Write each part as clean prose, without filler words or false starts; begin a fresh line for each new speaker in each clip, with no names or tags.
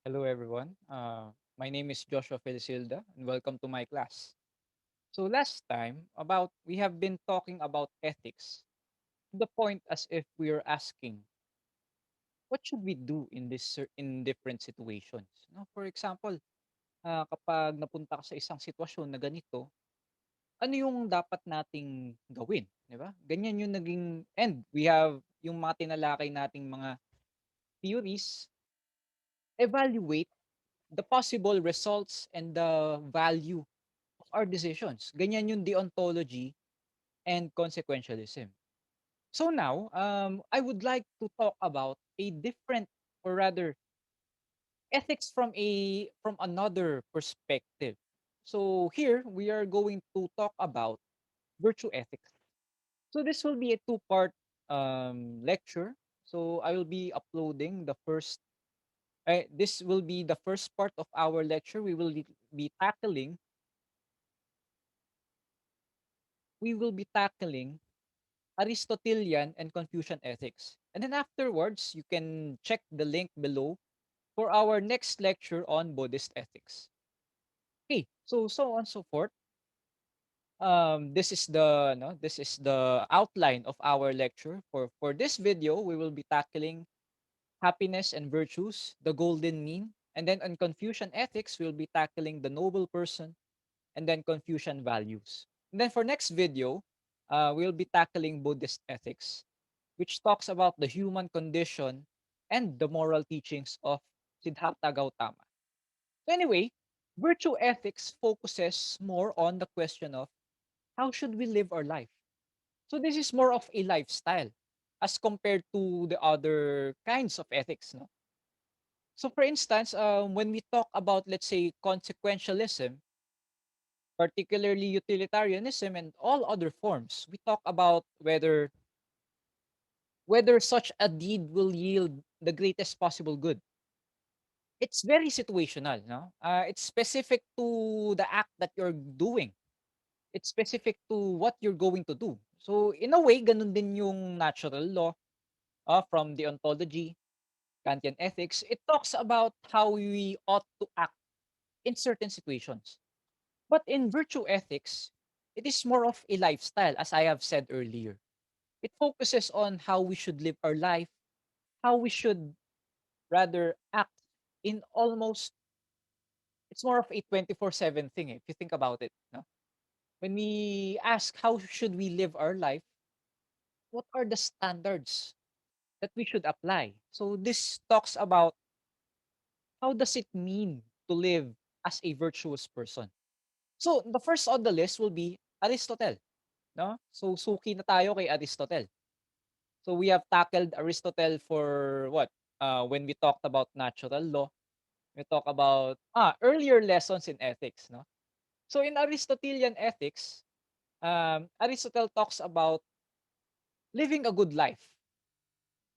Hello, everyone. My name is Joshua Felisilda, and welcome to my class. So last time, about we have been talking about ethics to the point as if we are asking, what should we do in in different situations? No, for example, kapag napunta ka sa isang sitwasyon na ganito, ano yung dapat nating gawin, di ba? Ganyan yung naging and we have yung mga tinalakay nating mga theories, evaluate the possible results and the value of our decisions. Ganyan yung deontology and consequentialism. So now, I would like to talk about a different, or rather, ethics from another perspective. So here we are going to talk about virtue ethics. So this will be a two-part lecture. So I will be uploading the first. This will be the first part of our lecture. We will be tackling Aristotelian and Confucian ethics. And then afterwards, you can check the link below for our next lecture on Buddhist ethics. Okay, so on and so forth. This is the outline of our lecture. For this video, we will be tackling happiness and virtues, the golden mean, and then on Confucian ethics, we'll be tackling the noble person, and then Confucian values. And then for next video, we'll be tackling Buddhist ethics, which talks about the human condition and the moral teachings of Siddhartha Gautama. So anyway, virtue ethics focuses more on the question of how should we live our life. So this is more of a lifestyle as compared to the other kinds of ethics. No? So for instance, when we talk about, let's say, consequentialism, particularly utilitarianism and all other forms, we talk about whether such a deed will yield the greatest possible good. It's very situational, no? It's specific to the act that you're doing. It's specific to what you're going to do. So in a way, ganun din yung natural law from the ontology, Kantian ethics. It talks about how we ought to act in certain situations. But in virtue ethics, it is more of a lifestyle, as I have said earlier. It focuses on how we should live our life, how we should rather act in almost, it's more of a 24/7 thing if you think about it. No? When we ask how should we live our life, what are the standards that we should apply? So this talks about how does it mean to live as a virtuous person. So the first on the list will be Aristotle. No? So suki na tayo kay Aristotle. So we have tackled Aristotle for what? When we talked about natural law, we talk about earlier lessons in ethics, no? So in Aristotelian ethics, Aristotle talks about living a good life.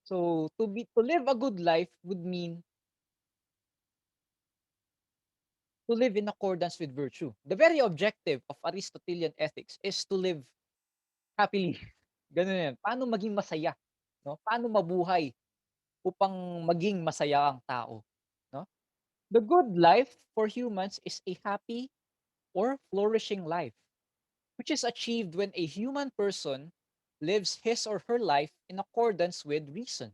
So to live a good life would mean to live in accordance with virtue. The very objective of Aristotelian ethics is to live happily. Ganun yan. Paano maging masaya, no? Paano mabuhay upang maging masaya ang tao, no? The good life for humans is a happy or flourishing life, which is achieved when a human person lives his or her life in accordance with reason.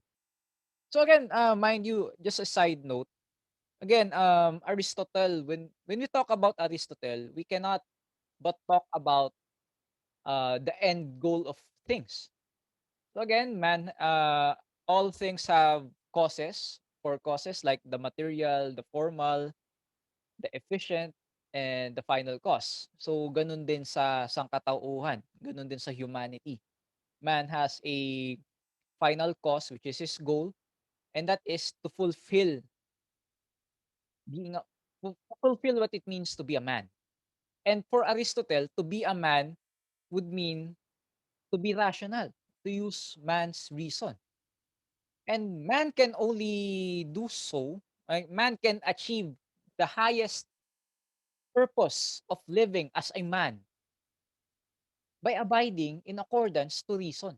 So again, mind you, just a side note, again, Aristotle, when we talk about Aristotle, we cannot but talk about the end goal of things. So again, all things have causes, for causes like the material, the formal, the efficient, and the final cause. So ganun din sa sangkatauhan, ganun din sa humanity. Man has a final cause which is his goal, and that is to fulfill being a, fulfill what it means to be a man. And for Aristotle, to be a man would mean to be rational, to use man's reason. And man can only do so, man can achieve the highest purpose of living as a man by abiding in accordance to reason.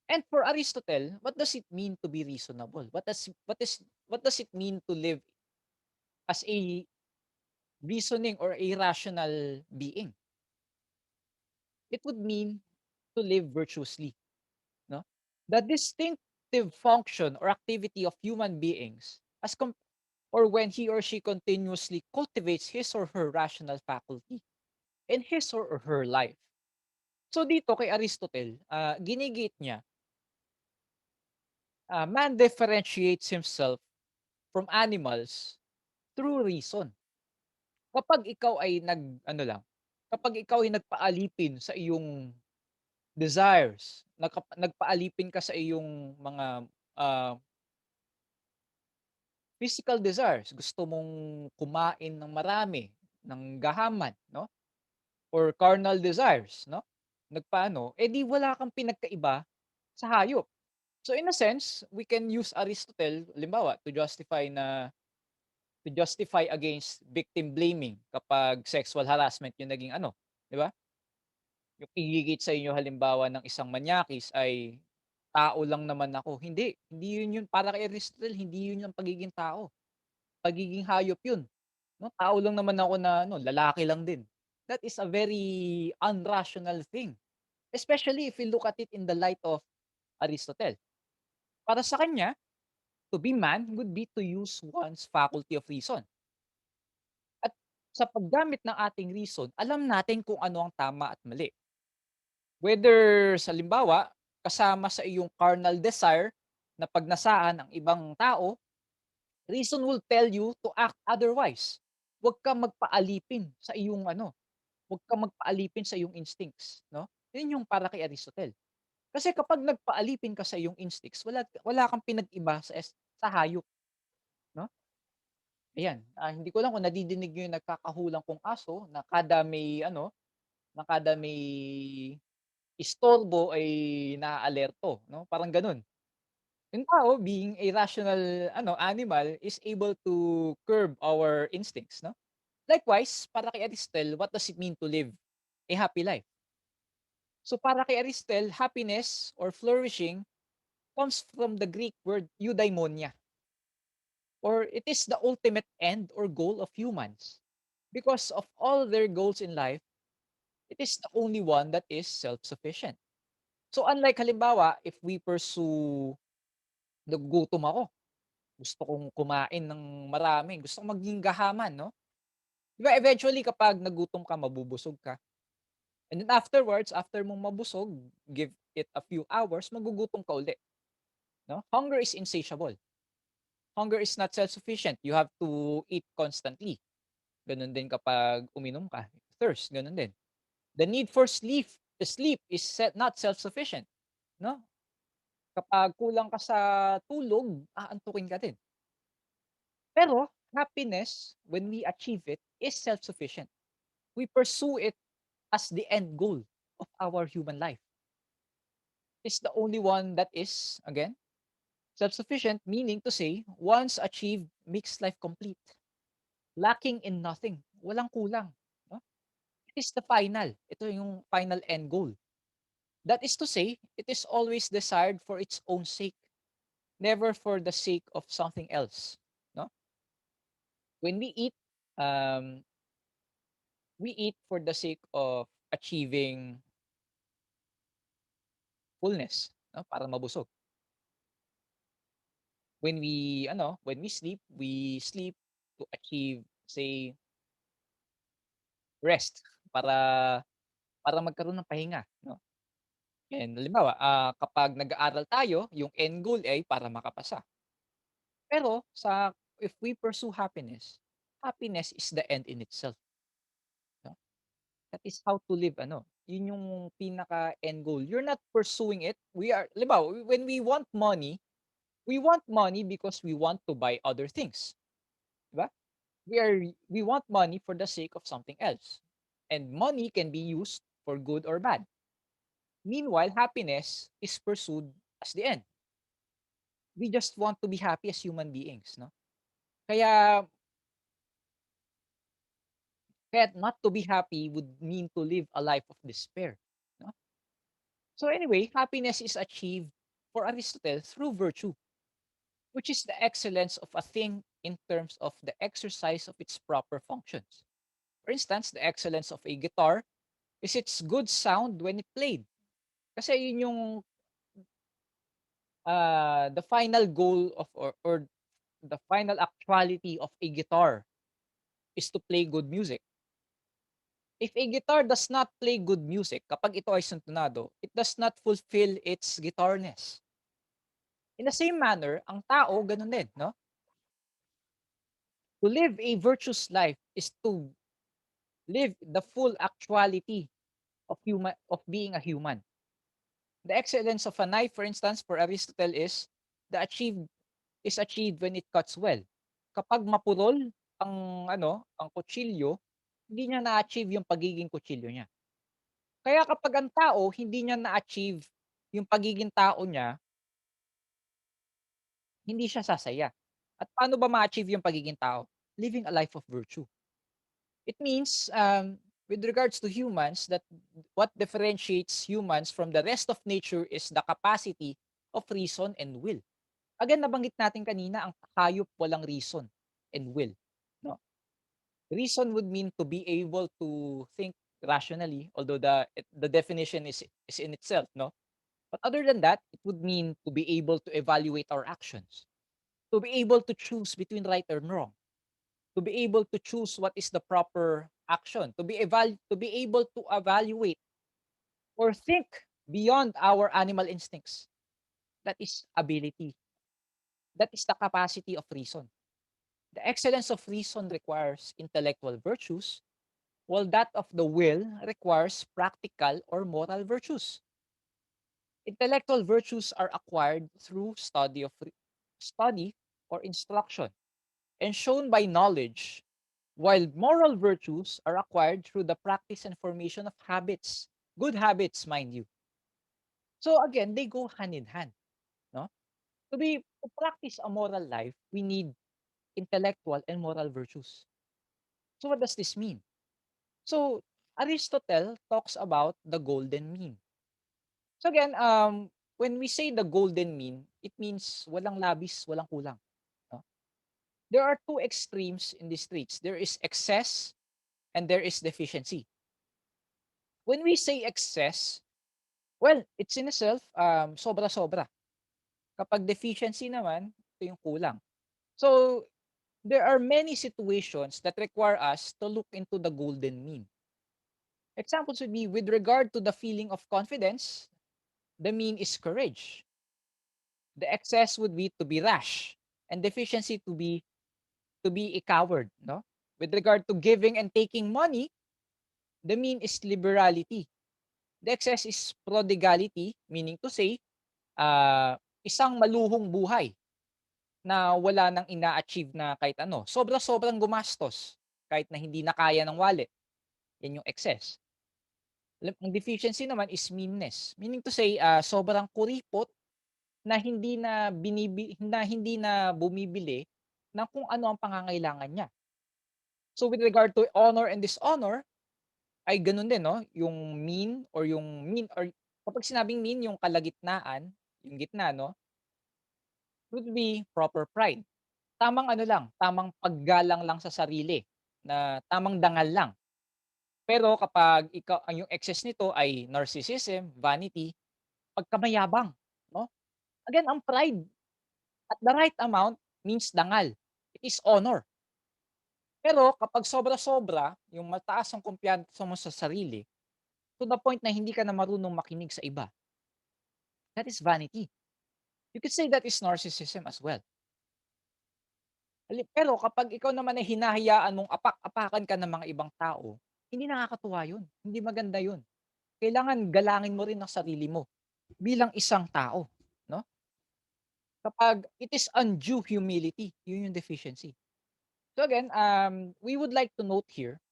And for Aristotle, what does it mean to be reasonable? What does it mean to live as a reasoning or a rational being. It would mean to live virtuously, no? The distinctive function or activity of human beings or when he or she continuously cultivates his or her rational faculty in his or her life. So dito kay Aristotle, ginigit niya, man differentiates himself from animals through reason. Kapag ikaw ay ano lang, kapag ikaw ay nagpaalipin sa iyong desires, nagpaalipin ka sa iyong mga, ah, physical desires, gusto mong kumain ng marami, ng gahaman, 'no, or carnal desires, 'no, nagpaano, eh, di wala kang pinagkaiba sa hayop. So in a sense, we can use Aristotle, halimbawa, to justify against victim blaming kapag sexual harassment yung naging ano, 'di ba? Yung igigit sa inyo halimbawa ng isang manyakis ay, "Tao lang naman ako." Hindi yun para kay Aristotle, hindi yun ang pagiging tao, pagiging hayop yun, 'no? Tao lang naman ako na ano, lalaki lang din. That is a very unrational thing, especially if you look at it in the light of Aristotle. Para sa kanya, to be man would be to use one's faculty of reason. At sa paggamit ng ating reason, alam natin kung ano ang tama at mali. Whether sa halimbawa, kasama sa iyong carnal desire na pagnasaan ang ibang tao, reason will tell you to act otherwise. Huwag kang magpaalipin sa iyong ano, huwag kang magpaalipin sa iyong instincts, 'no? 'Yun yung para kay Aristotle. Kasi kapag nagpaalipin ka sa iyong instincts, wala kang pinag-iba sa hayop, 'no? Ayan, hindi ko lang kung nadidinig niyo yung nagkakahulang kong aso na kada may istorbo ay naaalerto, 'no, parang gano'n. Yung tao being a rational ano, animal is able to curb our instincts, 'no? Likewise, para kay Aristotle, what does it mean to live a happy life? So para kay Aristotle, happiness or flourishing comes from the Greek word eudaimonia, or it is the ultimate end or goal of humans. Because of all their goals in life, it is the only one that is self-sufficient. So unlike halimbawa, if we pursue nagugutom ako, gusto kong kumain ng marami, gusto kong maging gahaman, 'no? 'Di ba eventually kapag nagutom ka, mabubusog ka. And then afterwards, after mong mabusog, give it a few hours, magugutom ka uli, 'no? Hunger is insatiable. Hunger is not self-sufficient. You have to eat constantly. Gano'n din kapag uminom ka. Thirst, gano'n din. The need for sleep is not self-sufficient, 'no? Kapag kulang ka sa tulog, aantukin ka din. Pero happiness, when we achieve it, is self-sufficient. We pursue it as the end goal of our human life. It's the only one that is, again, self-sufficient, meaning to say, once achieved, makes life complete. Lacking in nothing. Walang kulang. No? It is the final. Ito yung final end goal. That is to say, it is always desired for its own sake, never for the sake of something else. No? When um, we eat for the sake of achieving fullness, no? Para mabusog. When we sleep to achieve, say, rest para magkaroon ng pahinga, 'no? And halimbawa, kapag nag-aaral tayo, yung end goal ay para makapasa. Pero if we pursue happiness, happiness is the end in itself, 'no? That is how to live ano, yun yung pinaka-end goal. You're not pursuing it, halimbawa, when we want money because we want to buy other things, 'di ba? We want money for the sake of something else. And money can be used for good or bad. Meanwhile, happiness is pursued as the end. We just want to be happy as human beings, no? Kaya kaya not to be happy would mean to live a life of despair, no? So anyway, happiness is achieved for Aristotle through virtue, which is the excellence of a thing in terms of the exercise of its proper functions. For instance, the excellence of a guitar is its good sound when it played. Kasi yun yung the final goal of or the final actuality of a guitar is to play good music. If a guitar does not play good music, kapag ito ay sintonado, it does not fulfill its guitarness. In the same manner, ang tao ganun din, no? To live a virtuous life is to live the full actuality of being a human. The excellence of a knife, for instance, for Aristotle is achieved when it cuts well. Kapag mapurol ang kutsilyo, hindi niya na-achieve yung pagiging kutsilyo niya. Kaya kapag ang tao hindi niya na-achieve yung pagiging tao niya, hindi siya sasaya. At paano ba ma-achieve yung pagiging tao? Living a life of virtue. It means, with regards to humans, that what differentiates humans from the rest of nature is the capacity of reason and will. Again, nabanggit natin kanina ang hayop walang reason and will, no? Reason would mean to be able to think rationally, although the definition is in itself, no? But other than that, it would mean to be able to evaluate our actions, to be able to choose between right and wrong, to be able to choose what is the proper action, to be able to evaluate or think beyond our animal instincts. That is ability. That is the capacity of reason. The excellence of reason requires intellectual virtues, while that of the will requires practical or moral virtues. Intellectual virtues are acquired through study or instruction and shown by knowledge, while moral virtues are acquired through the practice and formation of habits, good habits, mind you. So again, they go hand in hand, no? To practice a moral life, we need intellectual and moral virtues. So what does this mean? So Aristotle talks about the golden mean. So again, when we say the golden mean, it means walang labis, walang kulang. No? There are two extremes in these traits. There is excess and there is deficiency. When we say excess, well, it's in itself sobra-sobra. Kapag deficiency naman, ito yung kulang. So there are many situations that require us to look into the golden mean. Examples would be with regard to the feeling of confidence, the mean is courage. The excess would be to be rash, and deficiency to be a coward, no? With regard to giving and taking money, the mean is liberality. The excess is prodigality, meaning to say, isang maluhong buhay na wala nang ina-achieve na kahit ano. Sobra-sobrang gumastos kahit na hindi na kaya ng wallet. Yan yung excess. Ang deficiency naman is meanness, meaning to say, sobrang kuripot na hindi na bumibili ng kung ano ang pangangailangan niya. So with regard to honor and dishonor, ay gano'n din 'no, yung mean or kapag sinabing mean yung kalagitnaan, yung gitna 'no, would be proper pride. Tamang ano lang, tamang paggalang lang sa sarili, na tamang dangal lang. Pero kapag yung excess nito ay narcissism, vanity, pagkamayabang 'no. Again, ang pride at the right amount means dangal. It is honor. Pero kapag sobra-sobra, yung mataas ang kumpiyansa mo sa sarili, to the point na hindi ka na marunong makinig sa iba, that is vanity. You could say that is narcissism as well. Pero kapag ikaw naman ay hinahayaan mong apak-apakan ka ng mga ibang tao, hindi nakakatuwa yun, hindi maganda yun. Kailangan galangin mo rin ang sarili mo bilang isang tao, 'no? Kapag it is undue humility, yun yung deficiency. So again, we would like to note here,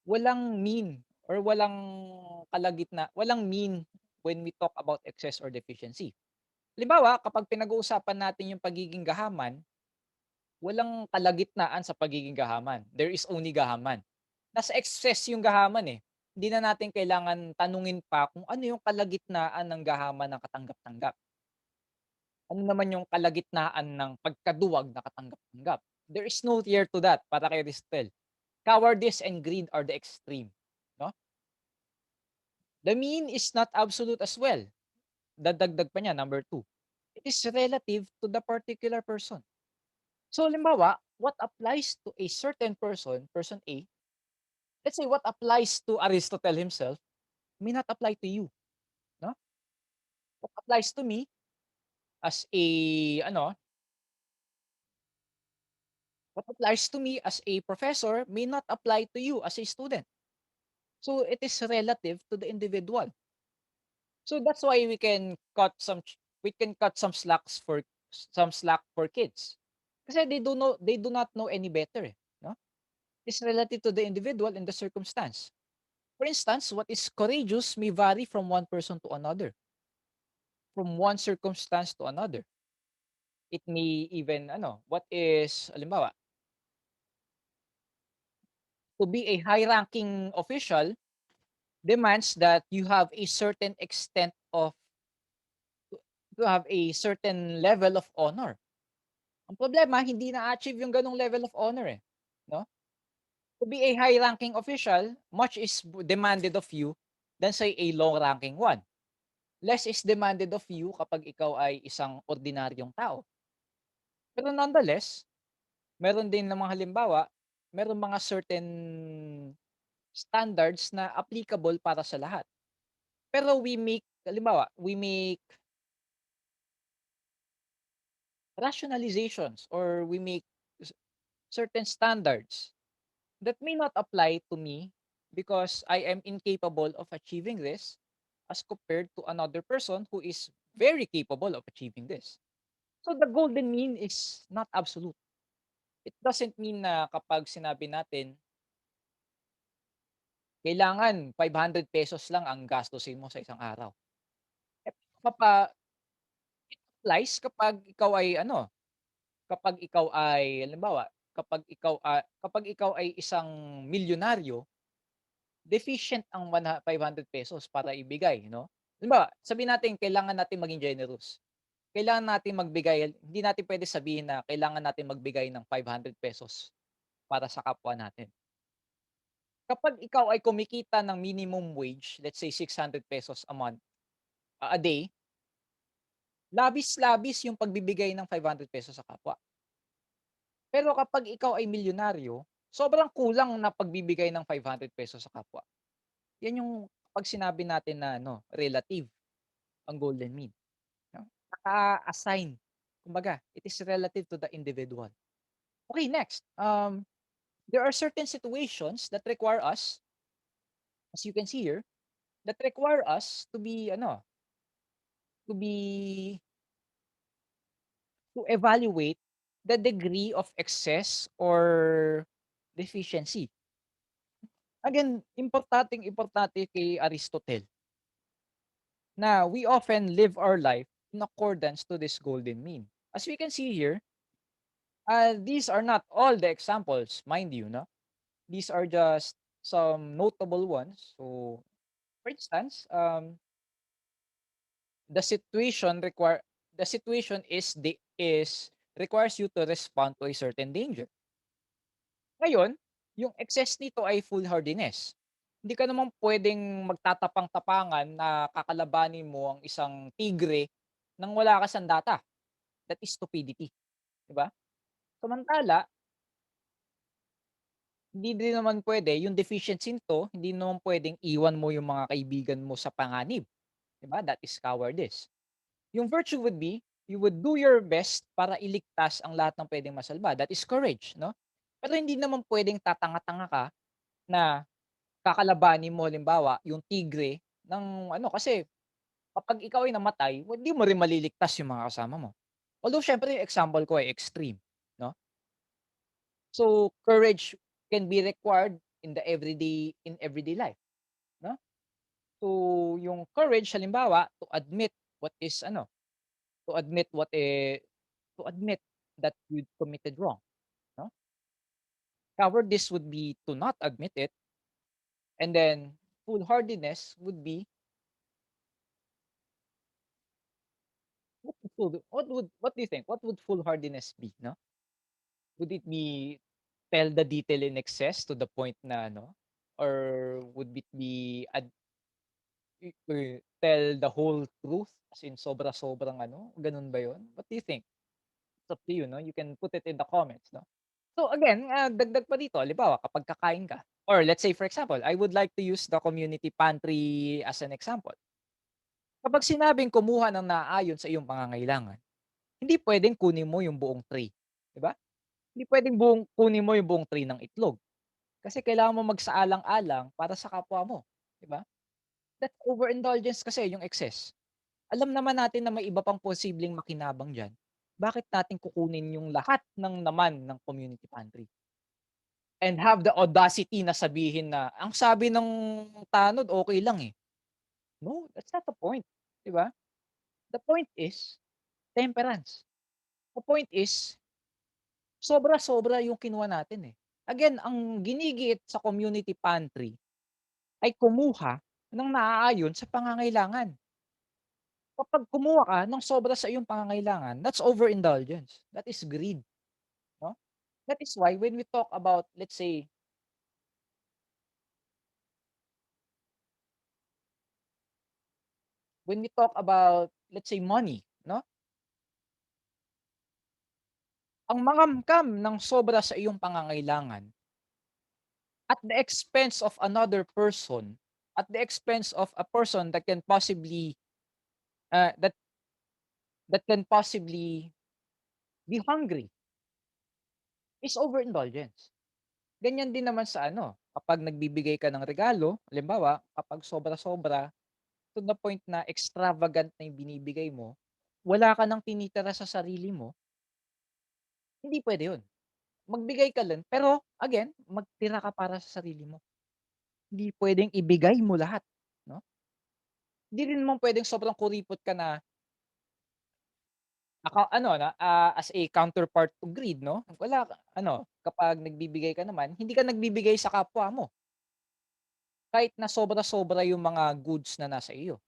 walang mean or walang mean when we talk about excess or deficiency. Halimbawa, kapag pinag-uusapan natin yung pagiging gahaman, walang kalagitnaan sa pagiging gahaman. There is only gahaman. Nasa excess yung gahaman, eh. Hindi na natin kailangan tanungin pa kung ano yung kalagitnaan ng gahaman ng katanggap-tanggap. Ano naman yung kalagitnaan ng pagkaduwag na katanggap-tanggap? There is no tier to that para kay Aristotle. Cowardice and greed are the extreme, 'no? The mean is not absolute as well. Dadagdag pa niya, number 2. It is relative to the particular person. So halimbawa, what applies to a certain person, person A, let's say what applies to Aristotle himself may not apply to you, 'no? What applies to me as a ano, what applies to me as a professor may not apply to you as a student. So it is relative to the individual. So that's why we can cut some slack for kids. Kasi they do not know any better, eh, 'no? It's relative to the individual and the circumstance. For instance, what is courageous may vary from one person to another, from one circumstance to another. It may even what is halimbawa, to be a high-ranking official demands that you have a certain extent of to have a certain level of honor. Ang problema hindi na-achieve yung gano'ng level of honor, eh, 'no? To be a high-ranking official, much is demanded of you than say a low-ranking one. Less is demanded of you kapag ikaw ay isang ordinaryong tao. Pero nonetheless, meron din namang halimbawa, merong mga certain standards na applicable para sa lahat. Pero halimbawa, we make rationalizations or we make s certain standards that may not apply to me because I am incapable of achieving this as compared to another person who is very capable of achieving this. So the golden mean is not absolute. It doesn't mean na kapag sinabi natin, kailangan ₱500 lang ang gastusin mo sa isang araw. Eh, papa applies kapag ikaw ay halimbawa, kapag ikaw ay isang milyonaryo, deficient ang ₱500 para ibigay, 'no? Halimbawa, sabihin natin kailangan natin maging generous. Kailangan natin magbigay hindi natin puwede sabihin na kailangan natin magbigay ng ₱500 para sa kapwa natin. Kapag ikaw ay kumikita ng minimum wage, let's say ₱600 a month, a day, labis-labis yung pagbibigay ng ₱500 sa kapwa. Pero kapag ikaw ay milyonaryo, sobrang kulang na pagbibigay ng ₱500 sa kapwa. Yan yung kapag sinabi natin na relative ang golden mean, 'no? Naka-assign. Kumbaga, it is relative to the individual. Okay, next, there are certain situations that require us, as you can see here, that require us to be to evaluate the degree of excess or deficiency. Again, importanteng-importante kay Aristotle na we often live our life in accordance to this golden mean. As we can see here, these are not all the examples, mind you, no? These are just some notable ones. So, for instance, the situation require the situation is requires you to respond to a certain danger. Ngayon, yung excess nito ay foolhardiness. Hindi ka naman puwedeng magtatapang-tapangan na kakalabanin mo ang isang tigre nang wala ka sandata. That is stupidity, 'di ba? Samantala, hindi din naman puwede yung deficiency nito, hindi naman puwedeng iwan mo yung mga kaibigan mo sa panganib, 'di ba? That is cowardice. Yung virtue would be, you would do your best para iligtas ang lahat ng puwedeng masalba. That is courage, 'no? Pero hindi naman puwedeng tatanga-tanga ka na kakalabanin mo halimbawa yung tigre ng kasi kapag ikaw ay namatay, hindi mo rin maliligtas yung mga kasama mo. Although siyempre yung example ko ay extreme, 'no? So, courage can be required in everyday life, 'no? So, yung courage halimbawa what is to admit what, to admit that you committed wrong, 'no? Cowardice would be to not admit it, and then foolhardiness would be what do you think? What would foolhardiness be, no? Would it be tell the detail in excess to the point na ano, or would it be tell the whole truth as in sobra-sobrang ano, gano'n ba 'yun? What do you think? It's up to you 'no, you can put it in the comments 'no. So again, dagdag pa dito halimbawa kapag kakain ka or let's say for example, I would like to use the community pantry as an example. Kapag sinabing kumuha ng naaayon sa iyong pangangailangan, hindi puwedeng kunin mo yung buong tray, 'di ba? Hindi puwedeng kunin mo yung buong tray ng itlog, kasi kailangan mo magsaalang-alang para sa kapwa mo, 'di ba? That's overindulgence kasi yung excess. Alam naman natin na may iba pang posibleng makinabang diyan, bakit natin kukunin yung lahat ng laman ng community pantry? And have the audacity na sabihin na, "Ang sabi ng tanod okey lang, eh." No, that's not the point, 'di ba? The point is temperance. The point is sobra-sobra yung kinuha natin, eh. Again, ang ginigiit sa community pantry ay kumuha ng naaayon sa pangangailangan. Kapag kumuha ka ng sobra sa iyong pangangailangan, that's overindulgence. That is greed, 'no? That is why when we talk about, let's say, let's say money, 'no? Ang mangamkam ng sobra sa iyong pangangailangan at the expense of another person, at the expense of a person that can possibly, that can possibly be hungry is overindulgence. Ganyan din naman sa ano, kapag nagbibigay ka ng regalo, halimbawa, kapag sobra-sobra to the point na extravagant na yung binibigay mo, wala ka ng tinitira sa sarili mo, hindi puwede yun. Magbigay ka lang, pero again, magtira ka para sa sarili mo. Hindi puwedeng ibigay mo lahat, 'no? Hindi rin naman puwedeng sobrang kuripot ka na ano na, as a counterpart to greed 'no? Wala ka ano, kapag nagbibigay ka naman, hindi ka nagbibigay sa kapwa mo, kahit na sobra-sobra yung mga goods na nasa iyo.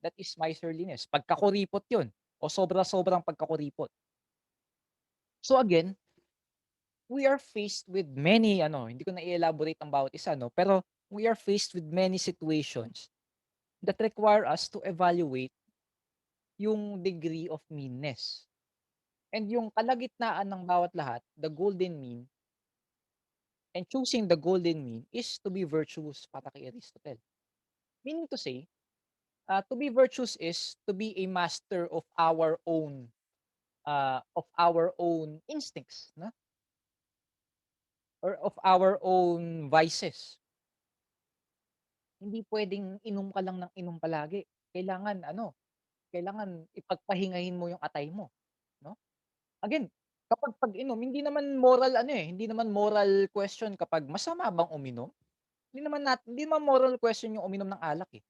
That is miserliness, pagkakuripot yun o sobra-sobrang pagkakuripot. So again, we are faced with many ano, hindi ko na i-elaborate ang bawat isa 'no, pero we are faced with many situations that require us to evaluate yung degree of meanness. And yung kalagitnaan ng bawat lahat, the golden mean, and choosing the golden mean is to be virtuous para kay Aristotle. Meaning to say, to be virtuous is to be a master of our own instincts, no? Or of our own vices. Hindi puwedeng inom ka lang ng inom palagi. Kailangan ano, kailangan ipagpahingahin mo yung atay mo, 'no? Again, kapag pag-inom hindi naman moral question kapag masama bang uminom? Hindi naman moral question yung uminom ng alak, eh.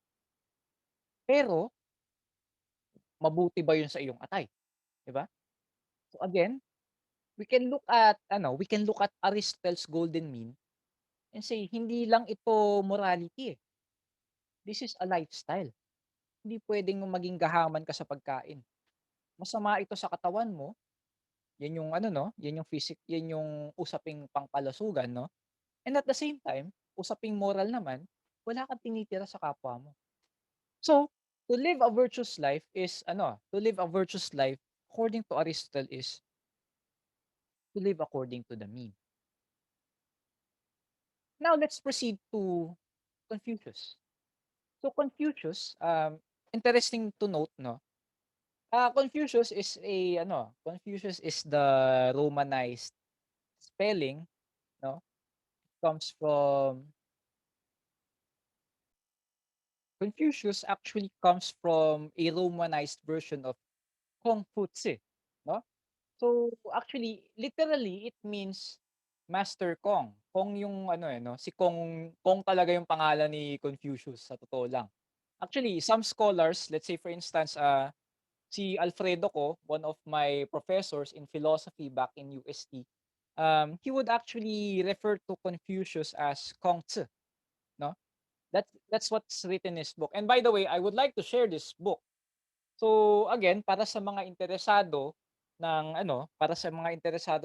Pero mabuti ba yun sa iyong atay, 'di ba? So again, we can look at Aristotle's golden mean and say hindi lang ito morality, eh. This is a lifestyle. Hindi puwedeng maging gahaman ka sa pagkain. Masama ito sa katawan mo, 'yan yung ano 'no, 'yan yung usaping pangkalusugan 'no. And at the same time, usaping moral naman, wala kang tinitira sa kapwa mo. So, to live a virtuous life according to Aristotle is to live according to the mean. Now let's proceed to Confucius. So Confucius, interesting to note 'no, Confucius is the Romanized spelling 'no, comes from Confucius actually comes from a Romanized version of Kongfutse 'no. So, actually, literally, it means Master Kong. Kong yung ano, eh, 'no, si Kong talaga yung pangalan ni Confucius sa totoo lang. Actually, some scholars, let's say for instance, si Alfredo Ko, one of my professors in philosophy back in UST, he would actually refer to Confucius as Kong Tzu, 'no? That's what's written in his book. And by the way, I would like to share this book. So, again, para sa mga interesado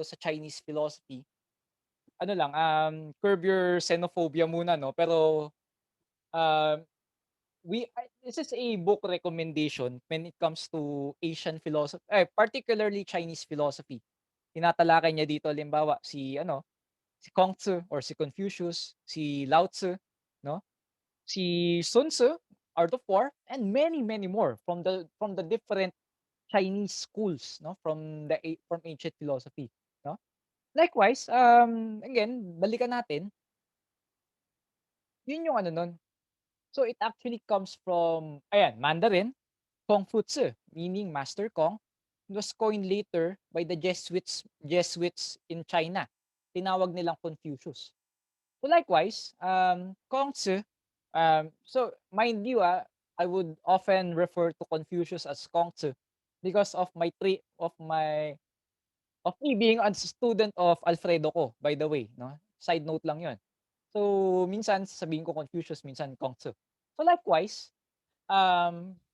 sa Chinese philosophy, ano lang, curb your xenophobia muna 'no, pero, um, this is a book recommendation when it comes to Asian philosophy, particularly Chinese philosophy. Tinatalakay niya dito halimbawa si Kongzi or si Confucius, si Lao Tzu, 'no, si Sun Tzu, Art of War, and many, many more from the different Chinese schools, 'no, from ancient philosophy, 'no. Likewise, again, balikan natin, yun yung ano nun. So, it actually comes from ayan, Mandarin, Kongfutsu, meaning Master Kong. It was coined later by the Jesuits in China. Tinawag nilang Confucius. So, likewise, Kongzi, so mind you, I would often refer to Confucius as Kongzi because of me being a student of Alfredo Ko, by the way, 'no? Side note lang 'yun. So, minsan sasabihin ko Confucius, minsan Kongzi. So, likewise,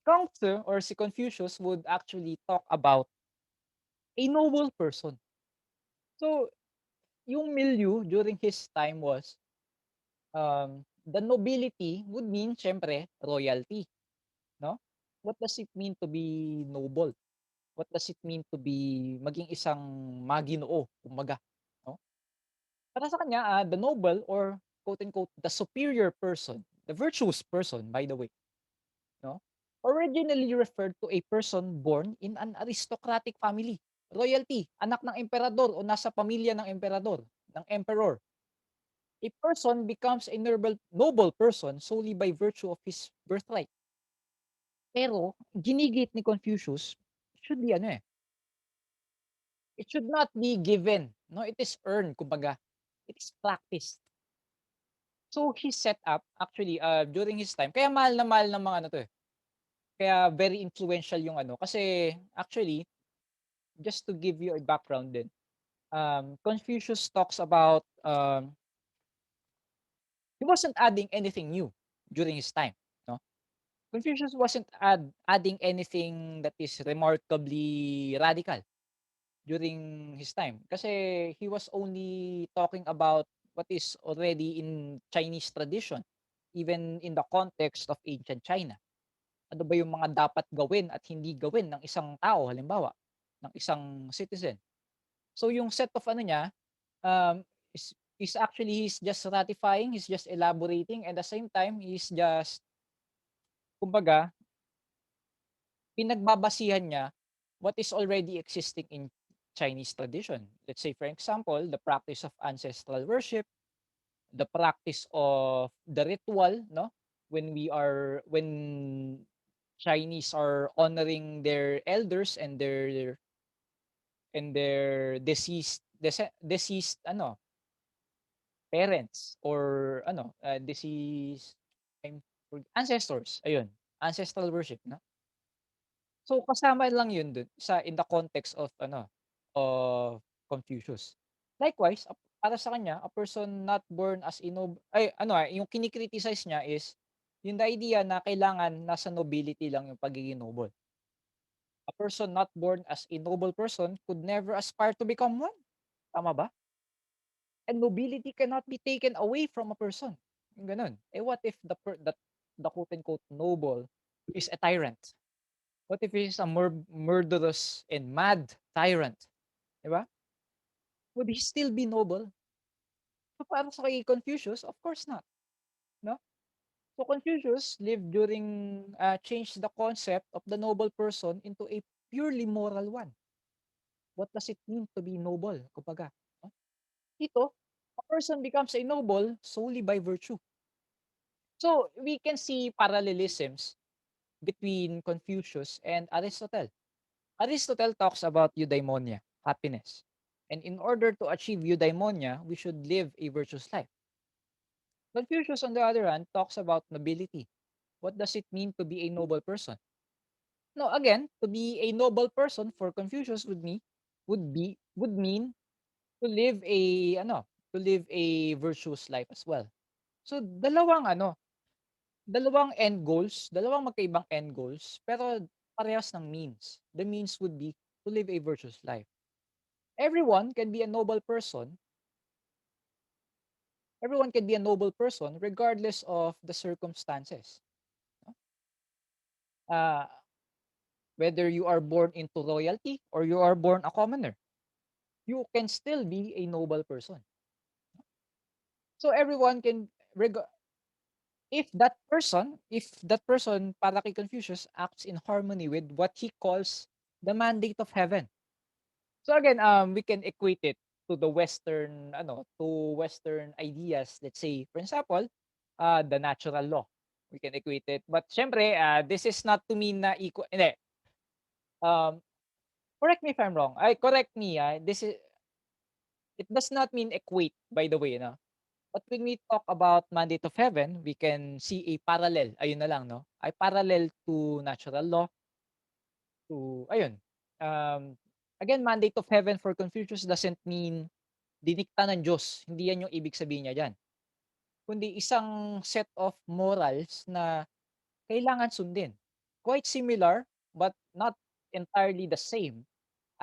Kongzi or si Confucius would actually talk about a noble person. So, yung milieu during his time was, the nobility would mean siyempre royalty, 'no? What does it mean to be noble? What does it mean to be maging isang maginoo kumbaga, 'no? Para sa kanya, the noble or quote unquote, "the superior person," the virtuous person by the way, 'no, originally referred to a person born in an aristocratic family. Royalty, anak ng emperador o nasa pamilya ng emperador, ng emperor. A person becomes a noble person solely by virtue of his birthright. Pero ginigit ni Confucius, should be it should not be given, no, it is earned kumbaga. It is practiced. So he set up actually, during his time kaya mahal ng mga ano 'to, kaya very influential yung ano, kasi actually, just to give you a background din, Confucius talks about, he wasn't adding anything new during his time, 'no? Confucius wasn't adding anything that is remarkably radical during his time. Kasi he was only talking about what is already in Chinese tradition, even in the context of ancient China. Ano ba yung mga dapat gawin at hindi gawin ng isang tao halimbawa, ng isang citizen. So yung set of ano niya, um, is actually he's just ratifying, he's just elaborating, and at the same time, he's just kumbaga pinagbabasihan niya what is already existing in Chinese tradition. Let's say, for example, the practice of ancestral worship, the practice of the ritual, no? When Chinese are honoring their elders and their deceased parents or deceased ancestors, ayun, ancestral worship, no? So, kasama lang yun dun in the context of Confucius. Likewise, para sa kanya, a person not born as yung kini-criticize niya is yung the idea na kailangan nasa nobility lang yung pagiging noble. A person not born as a noble person could never aspire to become one, tama ba? And nobility cannot be taken away from a person, yung gano'n. Eh, what if the quote unquote noble is a tyrant? What if he's a murderous and mad tyrant, 'di ba? Would he still be noble? So, para sa kay Confucius, of course not, 'no? So, Confucius lived changed the concept of the noble person into a purely moral one. What does it mean to be noble, kumbaga, 'no? Dito, a person becomes a noble solely by virtue. So, we can see parallelisms between Confucius and Aristotle. Aristotle talks about eudaimonia, happiness. And in order to achieve eudaimonia, we should live a virtuous life. Confucius, on the other hand, talks about nobility. What does it mean to be a noble person? No, again, to be a noble person for Confucius would mean to live a virtuous life as well. So dalawang end goals, dalawang magkaibang end goals, pero parehas ng means. The means would be to live a virtuous life. Everyone can be a noble person. Everyone can be a noble person regardless of the circumstances. No? Uh, whether you are born into royalty or you are born a commoner, you can still be a noble person. So everyone can, if that person, para kay Confucius, acts in harmony with what he calls the mandate of heaven. So again, we can equate it to the Western ideas. Let's say, for example, the natural law. We can equate it. But syempre, this is not to mean na equal. Hindi. Um, correct me if I'm wrong. Correct me. It does not mean equate, by the way, no? But when we talk about mandate of heaven, we can see a parallel. Ayun na lang, no? Ay parallel to natural law, to, ayun. Um, again, mandate of heaven for Confucius doesn't mean dinikta ng Diyos. Hindi yan yung ibig sabihin niya diyan. Kundi isang set of morals na kailangan sundin. Quite similar, but not entirely the same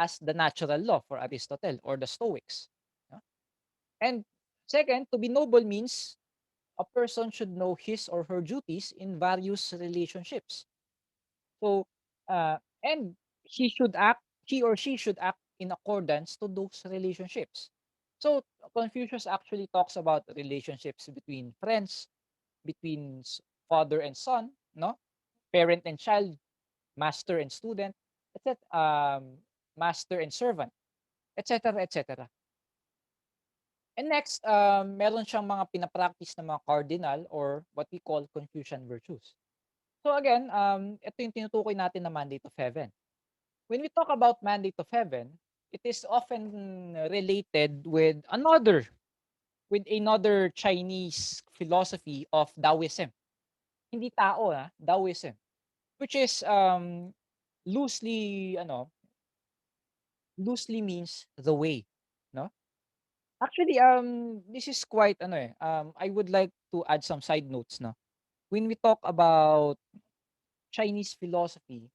as the natural law for Aristotle or the Stoics. No? And second, to be noble means a person should know his or her duties in various relationships. So, and he or she should act in accordance to those relationships. So, Confucius actually talks about relationships between friends, between father and son, no? Parent and child, master and student, etc. Master and servant, etc. etc. And next, meron siyang mga pinapractice na mga cardinal or what we call Confucian Virtues. So again, ito yung tinutukoy natin na mandate of heaven. When we talk about mandate of heaven, it is often related with another Chinese philosophy of Daoism. Hindi tao, Daoism, which is loosely loosely means the way, no? Actually, this is quite I would like to add some side notes, no. When we talk about Chinese philosophy,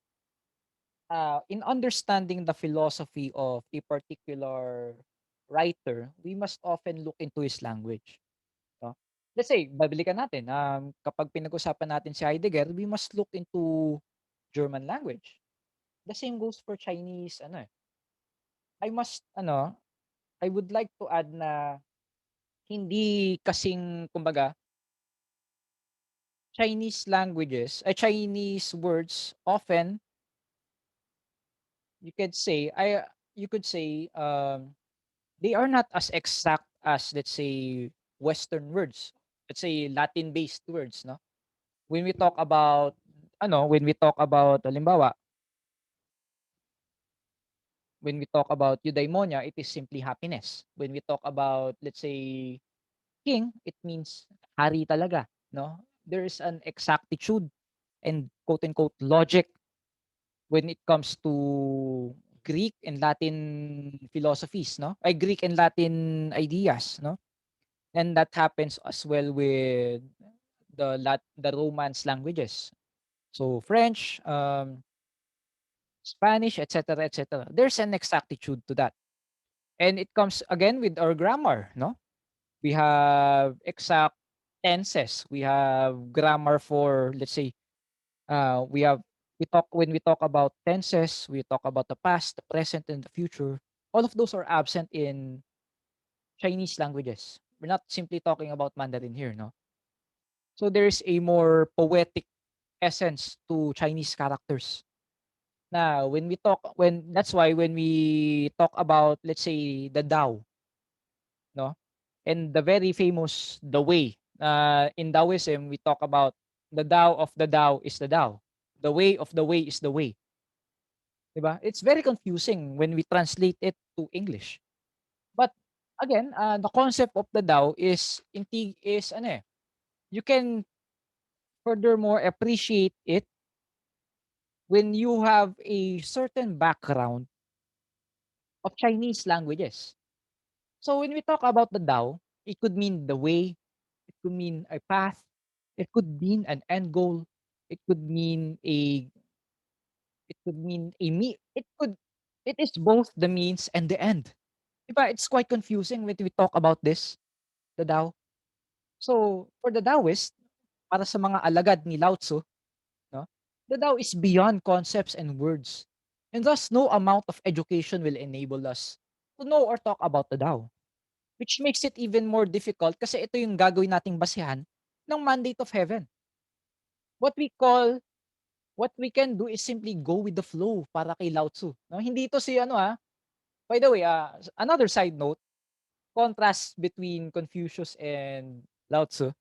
in understanding the philosophy of a particular writer, we must often look into his language, no? Let's say, babalikan natin, kapag pinag-usapan natin si Heidegger, we must look into German language. The same goes for Chinese, I must, I would like to add na hindi kasing, kumbaga, Chinese words often you could say, you could say, they are not as exact as, let's say, Western words. Let's say Latin-based words, no? When we talk about, halimbawa, when we talk about Eudaimonia, it is simply happiness. When we talk about, let's say, king, it means hari talaga, no? There is an exactitude and quote unquote logic when it comes to Greek and Latin philosophies, no? Ay Greek and Latin ideas, no? And that happens as well with the Romance languages. So French, Spanish, etc., etc. There's an exactitude to that. And it comes again with our grammar, no? We have exact tenses. We have grammar for, let's say, we have we talk when we talk about tenses, we talk about the past, the present, and the future. All of those are absent in Chinese languages. We're not simply talking about Mandarin here, no? So there's a more poetic essence to Chinese characters. Now, when that's why when we talk about, let's say, the Tao, no? And the very famous the way. In Taoism, we talk about the Tao of the Tao is the Tao. The way of the way is the way. 'Di ba? It's very confusing when we translate it to English. But again, the concept of the Tao is you can furthermore appreciate it when you have a certain background of Chinese languages. So when we talk about the Tao, it could mean the way, it could mean a path, it could mean an end goal, it could mean Could mean a it is both the means and the end. 'Di ba, it's quite confusing when we talk about this, the Tao. So, for the Taoist, para sa mga alagad ni Lao Tzu, no, the Tao is beyond concepts and words. And thus, no amount of education will enable us to know or talk about the Tao. Which makes it even more difficult kasi ito yung gagawin nating basehan ng mandate of heaven. What we call what we can do is simply go with the flow para kay Lao Tzu, no? Hindi ito si ano, by the way, another side note, contrast between Confucius and Lao Tzu.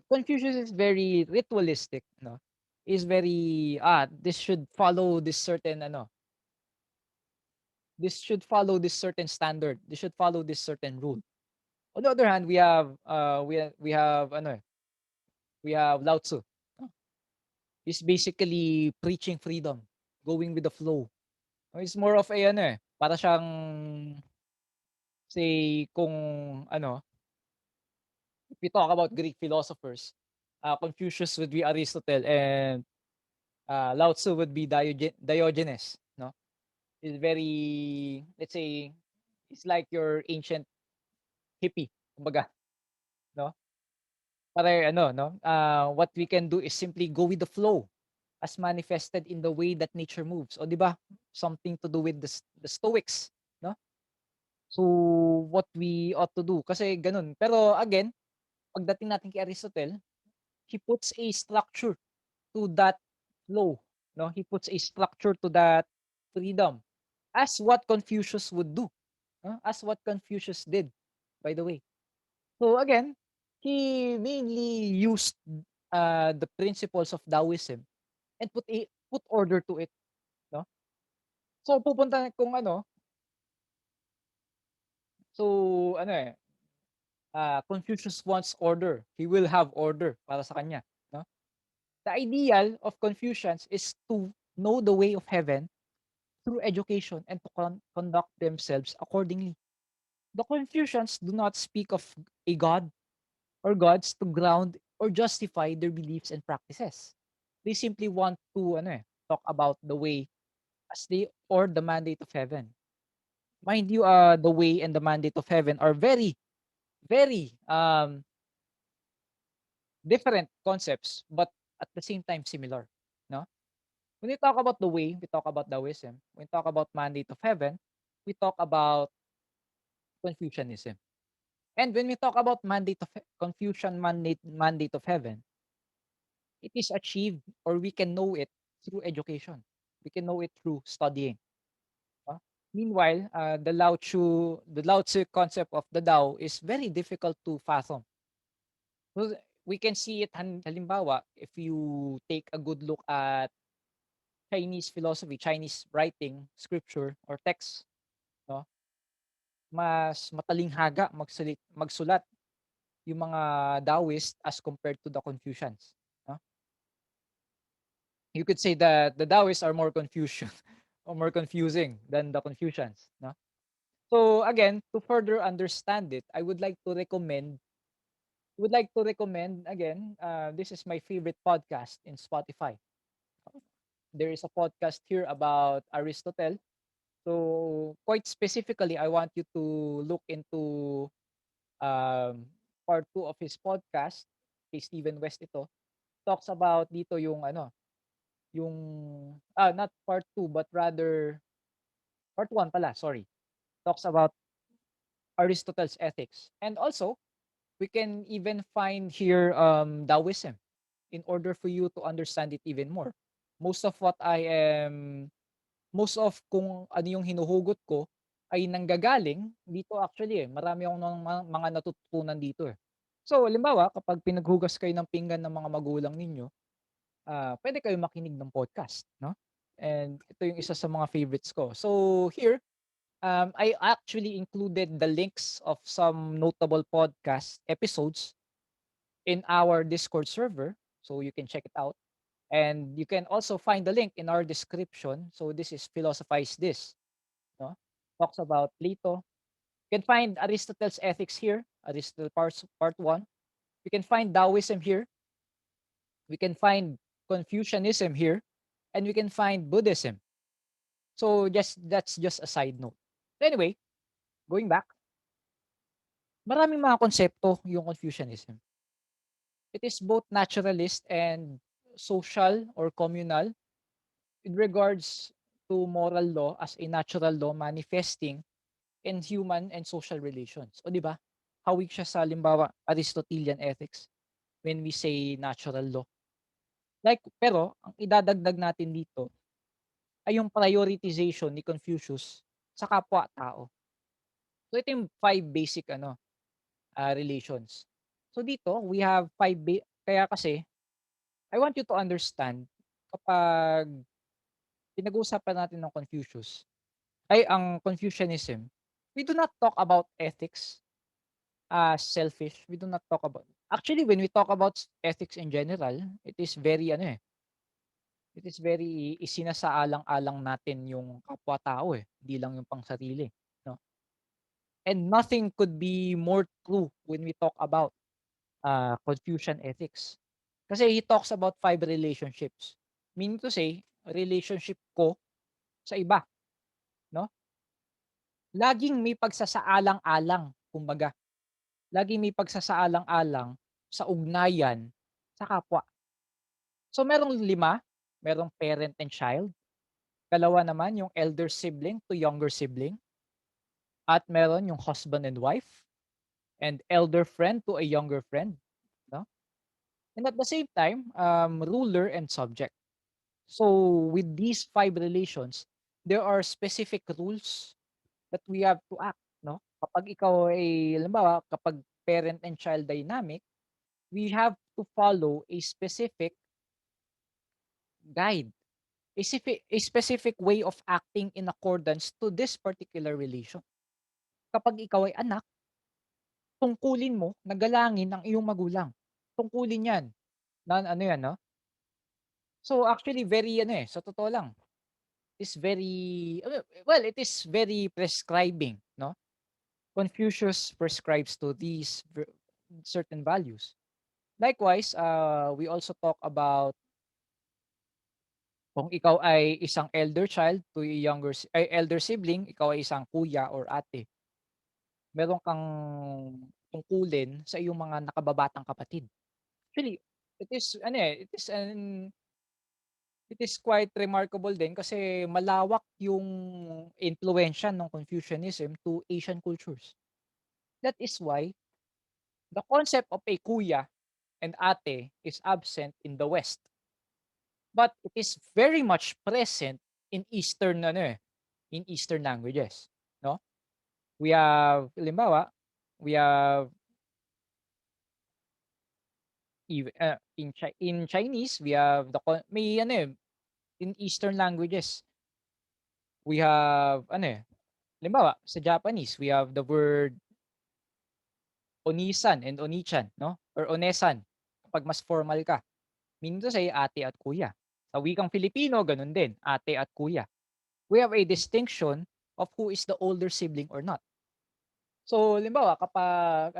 Confucius is very ritualistic, no? Is very, this should follow this certain ano, this should follow this certain standard. This should follow this certain rule. On the other hand, we have ano, we have Lao Tzu. No? He's basically preaching freedom, going with the flow. It's more of a ano para siyang say kung ano, if we talk about Greek philosophers, Confucius would be Aristotle and Lao Tzu would be Diogenes, no? Is very, let's say, it's like your ancient hippie, kumbaga, no? Para ano, no? What we can do is simply go with the flow as manifested in the way that nature moves. O 'di ba? Something to do with the Stoics, no? So what we ought to do kasi ganun. Pero again, pagdating natin kay Aristotle, he puts a structure to that flow, no? He puts a structure to that freedom as what Confucius would do, no? As what Confucius did, by the way. So again, he mainly used the principles of Daoism and put order to it, no? So pupunta kung ano, so ano Confucius wants order. He will have order para sa kanya, no? The ideal of Confucians is to know the way of heaven through education and to conduct themselves accordingly. The Confucians do not speak of a god or gods to ground or justify their beliefs and practices. They simply want to talk about the way as they or the mandate of heaven. Mind you, the way and the mandate of heaven are very, very different concepts, but at the same time similar. No? When we talk about the way, we talk about Taoism. When we talk about mandate of heaven, we talk about Confucianism. And when we talk about Confucian mandate of heaven, it is achieved or we can know it through education. We can know it through studying. No? Meanwhile, the Lao Tzu concept of the Tao is very difficult to fathom. So, we can see it halimbawa if you take a good look at Chinese philosophy, Chinese writing, scripture or text, no? Mas matalinghaga magsulat yung mga Taoist as compared to the Confucians, no? You could say that the Taoists are more Confucian or more confusing than the Confucians, no? So again, to further understand it, I would like to recommend again, this is my favorite podcast in Spotify. There is a podcast here about Aristotle. So quite specifically, I want you to look into part 2 of his podcast. Kay Steven West ito. Talks about dito yung yung not part 2 but rather part 1 pala, sorry. Talks about Aristotle's ethics. And also, we can even find here Taoism in order for you to understand it even more. Most of what I am most of kung ano yung hinuhugot ko ay nanggagaling dito actually, marami akong mga natututunan dito, eh. So, halimbawa kapag pinaghugas kayo ng pinggan ng mga magulang ninyo, puwede kayong makinig ng podcast, 'no? And ito yung isa sa mga favorites ko. So, here, I actually included the links of some notable podcast episodes in our Discord server, so you can check it out. And you can also find the link in our description. So this is Philosophize This, no? Talks about Plato. You can find Aristotle's Ethics here, Aristotle part 1. We can find Taoism here. We can find Confucianism here. and we can find Buddhism. So that's just a side note. So anyway, going back, maraming mga konsepto yung Confucianism. It is both naturalist and social or communal in regards to moral law as a natural law manifesting in human and social relations. O 'di ba? Hawig siya sa halimbawa Aristotelian Ethics when we say natural law. Like pero ang idadagdag natin dito ay yung prioritization ni Confucius sa kapwa-tao. So ito yung 5 basic relations. So dito we have 5 kaya kasi I want you to understand kapag pinag-uusapan natin ng Confucius ay ang Confucianism, we do not talk about ethics as selfish. We do not talk about actually when we talk about ethics in general, it is very it is very isinasaalang-alang natin yung kapwa-tao, hindi lang yung pangsarili, 'no? And nothing could be more true when we talk about, Confucian Ethics. Kasi he talks about 5 relationships. Meaning to say, relationship ko sa iba, 'no? Laging may pagsasaalang-alang kumbaga. Laging may pagsasaalang-alang sa ugnayan sa kapwa. So merong 5, merong parent and child, dalawa naman yung elder sibling to younger sibling, at meron yung husband and wife, and elder friend to a younger friend, 'no? And at the same time, ruler and subject. So with these 5 relations, there are specific rules that we have to act, 'no? Kapag ikaw ay halimbawa, kapag parent and child dynamic, we have to follow a specific guide, a specific way of acting in accordance to this particular relation. Kapag ikaw ay anak, tungkulin mo na galangin ang iyong magulang. Tungkulin 'yan na ano 'yan, 'no? So actually very sa totoo lang, is very well, it is very prescribing, 'no? Confucius prescribes to these certain values. Likewise, we also talk about kung ikaw ay isang elder child to a ay elder sibling, ikaw ay isang kuya or ate, meron kang tungkulin sa iyong mga nakababatang kapatid. Actually, it is it is quite remarkable din kasi malawak yung impluwensya ng Confucianism to Asian cultures. That is why the concept of a kuya and ate is absent in the West, but it is very much present in in Eastern languages, 'no? We have halimbawa, we have in Chinese, we have may in Eastern languages, we have halimbawa sa Japanese, we have the word onisan and onichan, 'no, or onesan kapag mas formal ka. Meaning to say ate at kuya. Sa wikang Filipino gano'n din, ate at kuya. We have a distinction of who is the older sibling or not. So, halimbawa kapag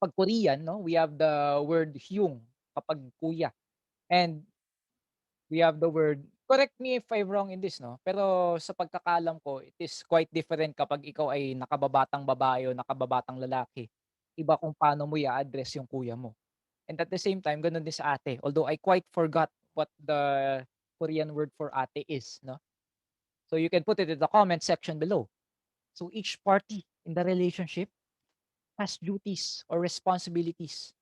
'pag Korean 'no, we have the word hyung kapag kuya, and we have the word correct me if I'm wrong in this 'no, pero sa pagkakaalam ko it is quite different kapag ikaw ay nakababatang babae o nakababatang lalaki. Iba kung paano mo i-a-address yung kuya mo. And at the same time gano'n din sa ate, although I quite forgot what the Korean word for ate is 'no. So you can put it in the comment section below. So each party in the relationship has duties or responsibilities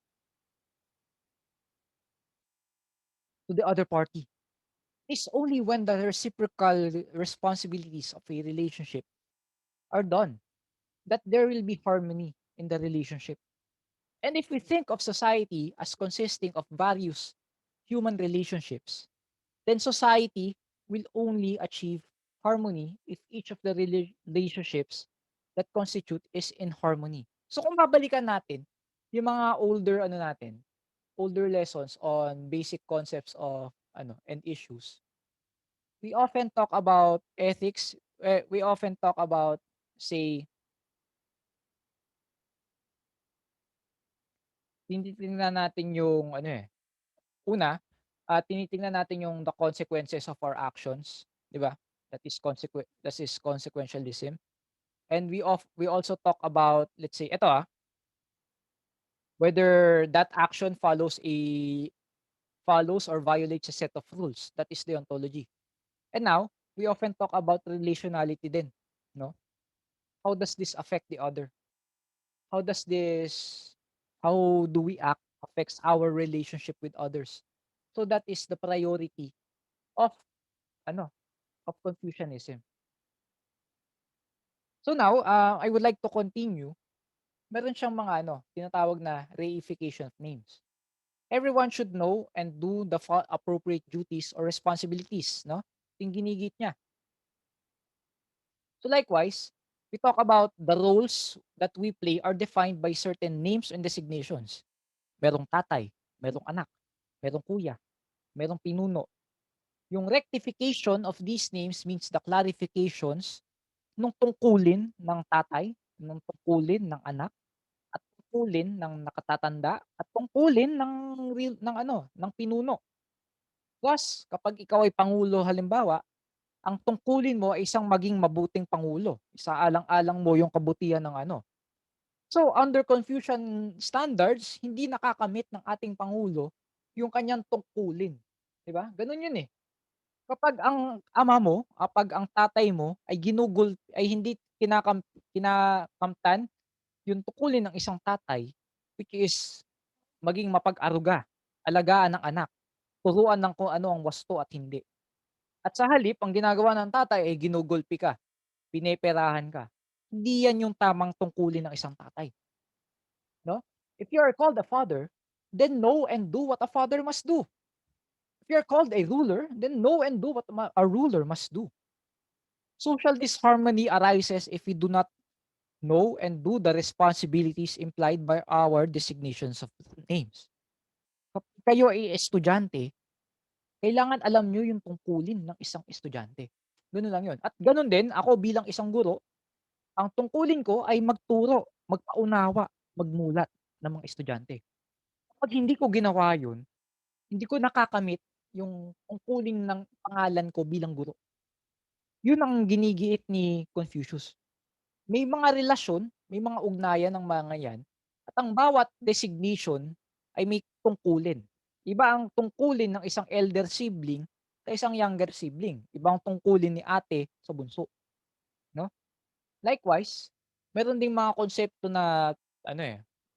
to the other party. It's only when the reciprocal responsibilities of a relationship are done that there will be harmony in the relationship. And if we think of society as consisting of various human relationships, then society will only achieve harmony if each of the relationships that constitute is in harmony. So kung babalikan natin yung mga older lessons on basic concepts of and issues, we often talk about ethics, we often talk about say tinitingnan natin yung una, tinitingnan natin yung the consequences of our actions, 'di ba? That is consequentialism. And we also talk about, let's say eto, whether that action follows or violates a set of rules. That is deontology. And now, we often talk about relationality din, no? How does this affect the other? How does this how do we act affects our relationship with others? So that is the priority of ano, of Confucianism. So now, I would like to continue. Meron siyang mga tinatawag na reification of names. Everyone should know and do the appropriate duties or responsibilities, no? Yung ginigit niya. So likewise, we talk about the roles that we play are defined by certain names and designations. Merong tatay, merong anak, merong kuya, merong pinuno. Yung rectification of these names means the clarifications nung tungkulin ng tatay, nung tungkulin ng anak, at tungkulin ng nakatatanda, at tungkulin ng pinuno. Plus, kapag ikaw ay pangulo halimbawa, ang tungkulin mo ay isang maging mabuting pangulo. Isaalang-alang mo yung kabutihan ng So, under Confucian standards, hindi nakakamit ng ating pangulo yung kanyang tungkulin, 'di ba? Gano'n 'yun, eh. Kapag ang ama mo, kapag ang tatay mo ay hindi kinakamtan yung tungkulin ng isang tatay, which is maging mapag-aruga, alagaan ng anak, turuan ng kung ano ang wasto at hindi. At sa halip ang ginagawa ng tatay ay ginugulpi ka, pineperahan ka. Hindi 'yan yung tamang tungkulin ng isang tatay, 'no? If you are called a father, then know and do what a father must do. If you are called a ruler, then know and do what a ruler must do. Social disharmony arises if we do not know and do the responsibilities implied by our designations of names. Kapag kayo ay estudyante, kailangan alam niyo yung tungkulin ng isang estudyante. Gano'n lang 'yun. At gano'n din ako bilang isang guro, ang tungkulin ko ay magturo, magpaunawa, magmulat ng mga estudyante. Kapag hindi ko ginawa 'yun, hindi ko nakakamit yung tungkulin ng pangalan ko bilang guro. 'Yun ang ginigiit ni Confucius. May mga relasyon, may mga ugnayan ng mga 'yan at ang bawat designation ay may tungkulin. Iba ang tungkulin ng isang elder sibling sa isang younger sibling. Iba ang tungkulin ni ate sa bunso, 'no? Likewise, meron ding mga konsepto na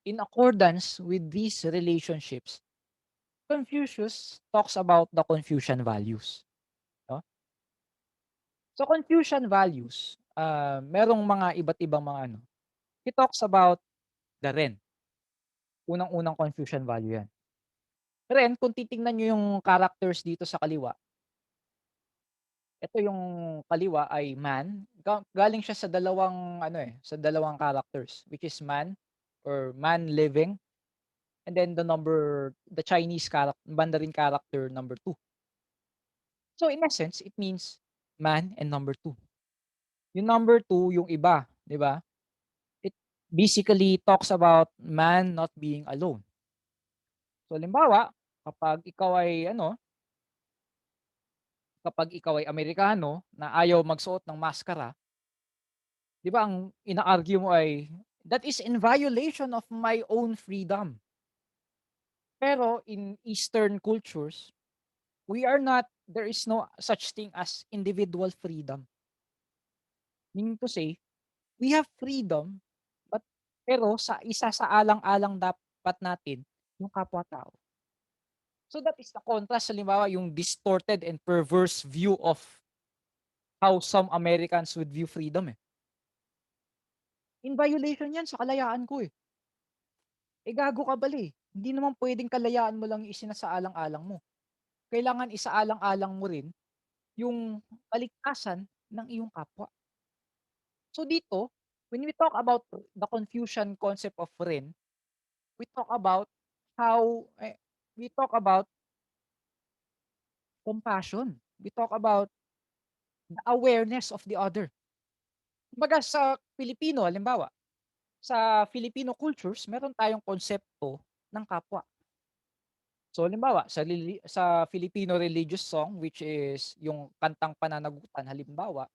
in accordance with these relationships, Confucius talks about the Confucian values, 'no? So Confucian values, merong mga iba't ibang mga he talks about the Ren. Unang-unang Confucian value 'yan. Ren, kung titingnan niyo yung characters dito sa kaliwa, ito yung kaliwa ay man, galing siya sa dalawang sa dalawang characters, which is man or man living, and then the Chinese Mandarin character number 2. So in essence, it means man and number 2. Yung number 2 yung iba, 'di ba? It basically talks about man not being alone. So halimbawa, kapag ikaw ay kapag ikaw ay Amerikano na ayaw magsuot ng maskara, 'di ba ang ina-argue mo ay, "That is in violation of my own freedom." Pero in Eastern cultures, there is no such thing as individual freedom. Meaning to say, we have freedom, but pero sa alang-alang dapat natin yung kapwa-tao. So that is the contrast, halimbawa yung distorted and perverse view of how some Americans would view freedom, eh. In violation 'yan sa kalayaan ko, eh. Eh, gago ka pala, eh. Hindi naman puwedeng kalayaan mo lang yung isinasaalang-alang mo. Kailangan isaalang-alang mo rin yung kaligtasan ng iyong kapwa. So dito, when we talk about the Confucian concept of rin, we talk about how we talk about compassion. We talk about the awareness of the other. Kumbaga sa Pilipino halimbawa, sa Filipino cultures meron tayong konsepto ng kapwa. So halimbawa sa Filipino religious song which is yung kantang pananagutan halimbawa,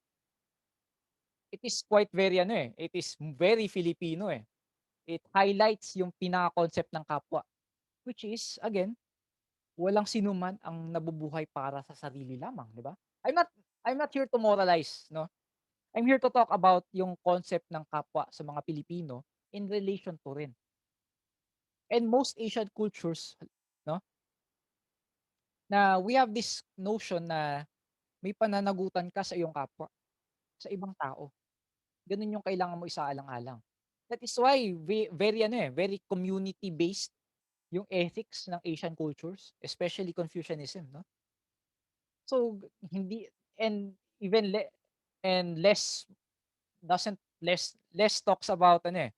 it is quite very ano, it is very Filipino, eh. It highlights yung pinaka-concept ng kapwa, which is again, walang sinuman ang nabubuhay para sa sarili lamang, 'di ba? I'm not I'm not here to moralize, 'no? I'm here to talk about yung concept ng kapwa sa mga Pilipino in relation to rin. And most Asian cultures, 'no, na we have this notion na may pananagutan ka sa iyong kapwa, sa ibang tao. Gano'n yung kailangan mo isaalang-alang. That is why very ano, very community based yung ethics ng Asian cultures, especially Confucianism, 'no? So, hindi and even le and less doesn't less talks about ano,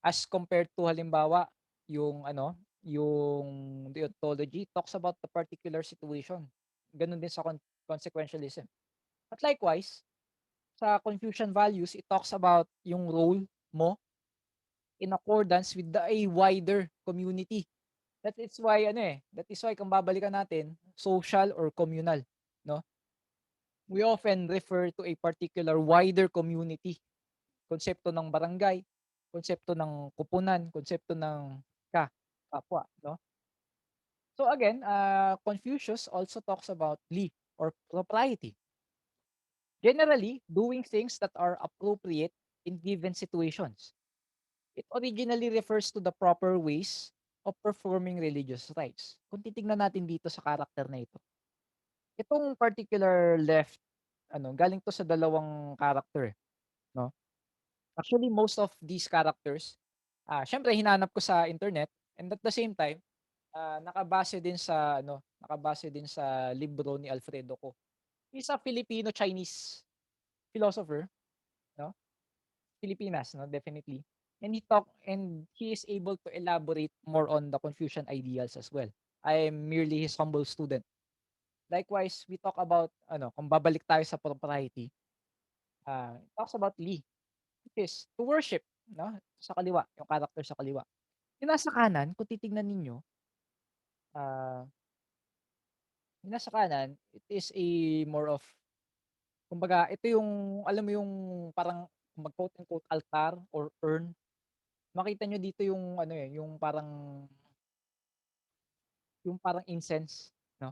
as compared to halimbawa yung ano, yung deontology talks about the particular situation. Gano'n din sa consequentialism. But likewise, sa Confucian values, it talks about yung role mo in accordance with a wider community. That is why kung babalikan natin, social or communal, 'no? We often refer to a particular wider community, konsepto ng barangay, konsepto ng kupunan, konsepto ng kapwa, 'no? So again, Confucius also talks about li or propriety. Generally, doing things that are appropriate in given situations. It originally refers to the proper ways of performing religious rites. Kung titignan natin dito sa character na ito, itong particular left, galing 'to sa dalawang character, eh, 'no? Actually, most of these characters, siyempre hinanap ko sa internet and at the same time, nakabase din sa libro ni Alfredo Ko. He's a Filipino-Chinese philosopher, 'no? Pilipinas, 'no, definitely. And he is able to elaborate more on the Confucian ideals as well. I am merely his humble student. Likewise, we talk about kung babalik tayo sa propriety, it talks about Li, which is to worship, 'no, sa kaliwa, yung character sa kaliwa. Yung nasa kanan kung titignan ninyo, ah, yung nasa kanan, it is a more of kumbaga ito yung alam mo yung parang mag-quote unquote altar or urn. Makita niyo dito yung ano, yung parang incense, 'no?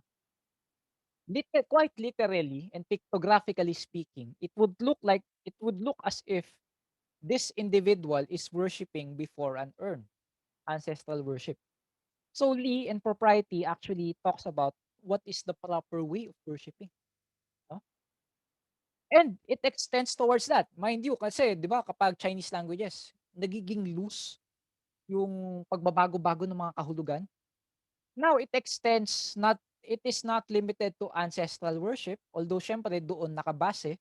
Quite literally and pictographically speaking, it would look as if this individual is worshiping before an urn, ancestral worship. So Li and propriety actually talks about what is the proper way of worshiping, 'no? And it extends towards that. Mind you kasi 'di ba kapag Chinese languages, nagiging loose yung pagbabago-bago ng mga kahulugan. Now it is not limited to ancestral worship, although siyempre doon nakabase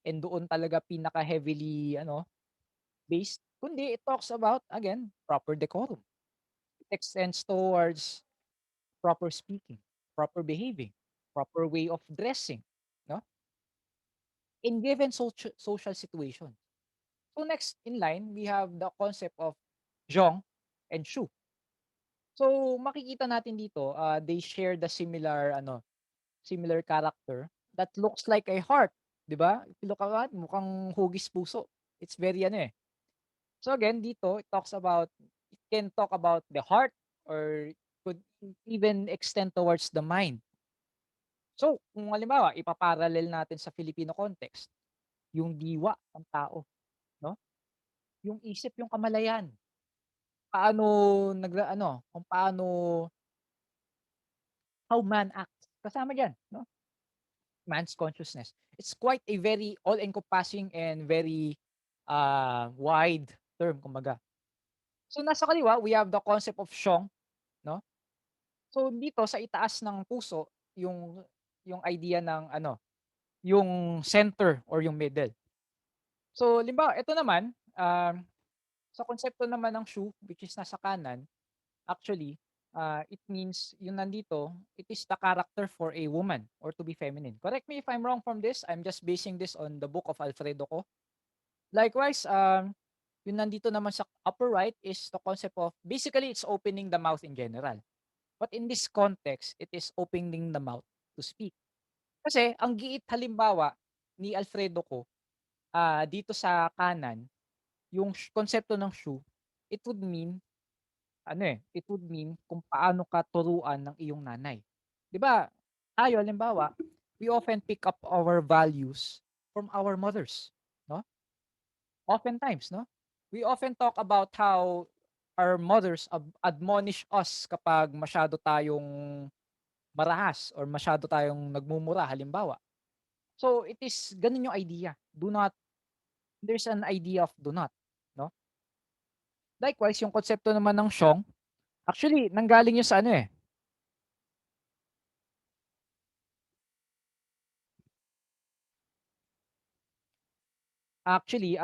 and doon talaga pinaka-heavily based, kundi it talks about again, proper decorum. It extends towards proper speaking, proper behaving, proper way of dressing, 'no, in given social situation. So next in line, we have the concept of zhong and shu. So makikita natin dito, they share the similar character that looks like a heart, 'di ba? If you look at that, mukhang hugis puso. It's very So again, dito it can talk about the heart or could even extend towards the mind. So, kung halimbawa ipaparallel natin sa Filipino context, yung diwa ng tao, 'no? Yung isip, yung kamalayan, paano kung paano how man acts, kasama diyan, 'no? Man's consciousness. It's quite a very all-encompassing and very, wide term kumbaga. So nasa kaliwa, we have the concept of Shong, 'no? So dito sa itaas ng puso, yung idea ng yung center or yung middle. So halimbawa, ito naman, sa konsepto naman ng Shu, which is nasa kanan, actually, it means yung nandito, it is the character for a woman or to be feminine. Correct me if I'm wrong from this. I'm just basing this on the book of Alfredo Ko. Likewise, yung nandito naman sa upper right is the concept of basically it's opening the mouth in general. But in this context, it is opening the mouth to speak. Kasi ang giit halimbawa ni Alfredo ko, dito sa kanan, yung konsepto ng shoe, it would mean ano, it would mean kung paano ka turuan ng iyong nanay. 'Di ba, tayo halimbawa, we often pick up our values from our mothers, 'no? Oftentimes, 'no? We often talk about how our mothers admonish us kapag masyado tayong marahas or masyado tayong nagmumura halimbawa. So, it is gano'n yung idea, do not there's an idea of do not, 'no? Likewise, yung konsepto naman ng siyong, actually nanggaling yun sa ano, actually,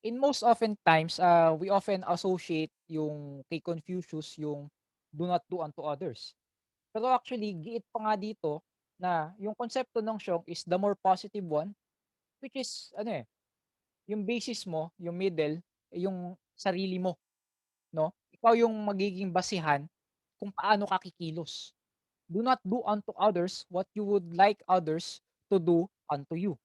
in most often times, we often associate yung kay Confucius yung do not do unto others. Pero actually, giit pa nga dito na yung konsepto ng siyong is the more positive one, which is ano, yung basis mo, yung middle, yung sarili mo, 'no? Ikaw yung magiging basihan kung paano ka kikilos. Do not do unto others what you would like others to do unto you.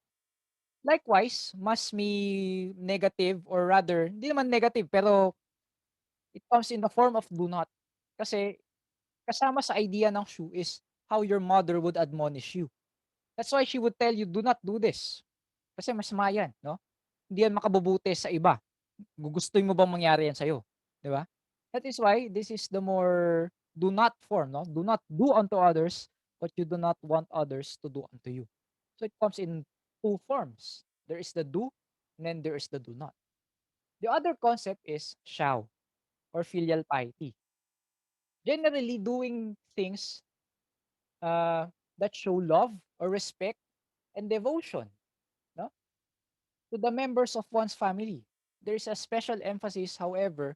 Likewise, mas may negative or rather, hindi naman negative pero it comes in the form of do not. Kasi kasama sa idea ng shoe is how your mother would admonish you. That's why she would tell you, "Do not do this." Kasi masama yan, 'no? Hindi yan makabubuti sa iba. Gugustuhin mo bang mangyari yan sa'yo, 'di ba? That is why this is the more do not form, 'no? Do not do unto others what you do not want others to do unto you. So it comes in two forms. There is the do, and then there is the do not. The other concept is shall or filial piety. Generally doing things that show love or respect and devotion, no, to the members of one's family. There is a special emphasis, however,